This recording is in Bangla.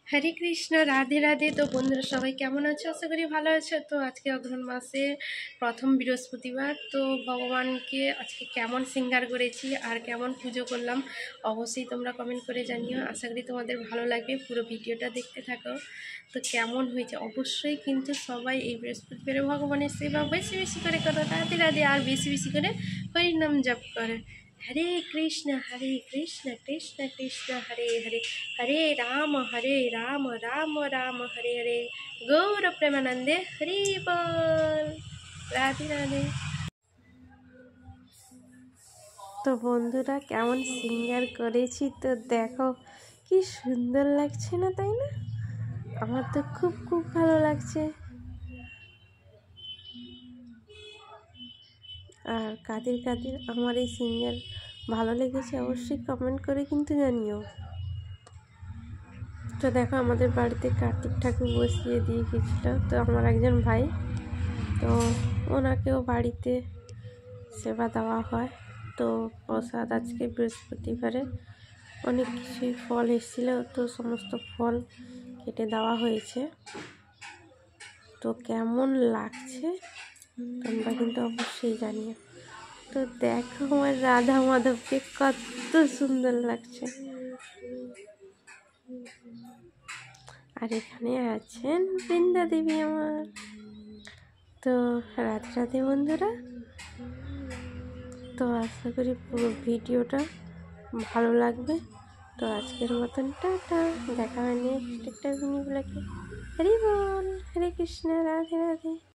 হরে কৃষ্ণ, রাধে রাধে। তো বন্ধুরা সবাই কেমন আছো? আশা করি ভালো আছো। তো আজকে অগ্রহণ মাসের প্রথম বৃহস্পতিবার। তো ভগবানকে আজকে কেমন সিঙ্গার করেছি আর কেমন পুজো করলাম অবশ্যই তোমরা কমেন্ট করে জানিও। আশা করি তোমাদের ভালো লাগবে, পুরো ভিডিওটা দেখতে থাকো। তো কেমন হয়েছে অবশ্যই কিন্তু সবাই এই বৃহস্পতিবারে ভগবানের সেবা বেশি বেশি করে করো, রাধে রাধে, আর বেশি বেশি করে হরিনাম জপ করে। হরে কৃষ্ণ কৃষ্ণ কৃষ্ণ হরে হরে, হরে রাম রাম রাম হরে হরে, গৌর প্রেমানন্দে হরি বল, রাধে রাধে। তো বন্ধুরা কেমন সিঙ্গার করেছি তো দেখো, কি সুন্দর লাগছে না, তাই না? আমার তো খুব খুব ভালো লাগছে। আর কাদের কাদের আমার এই সিঙ্গার ভালো লেগেছে অবশ্যই কমেন্ট করে কিন্তু জানিও। তো দেখো, আমাদের বাড়িতে কার্তিক ঠাকুর বসিয়ে দিয়ে গেছিল তো আমার একজন ভাই, তো ওনাকেও বাড়িতে সেবা দেওয়া হয়। তো প্রসাদ আজকে বৃহস্পতিবারে অনেক কিছুই ফল এসেছিলো, তো সমস্ত ফল কেটে দেওয়া হয়েছে। তো কেমন লাগছে তোমরা কিন্তু অবশ্যই জানিও। তো দেখো আমার রাধা মাধবকে কত সুন্দর লাগছে। আর এখানে আছেন বৃন্দা দেবী আমার। তো রাধে রাধে বন্ধুরা। তো আশা করি পুরো ভিডিওটা ভালো লাগবে। তো আজকের মতন টাটা, দেখা হয় নেক্সট একটা ভিডিও। হরি বল, হরে কৃষ্ণ, রাধে রাধে।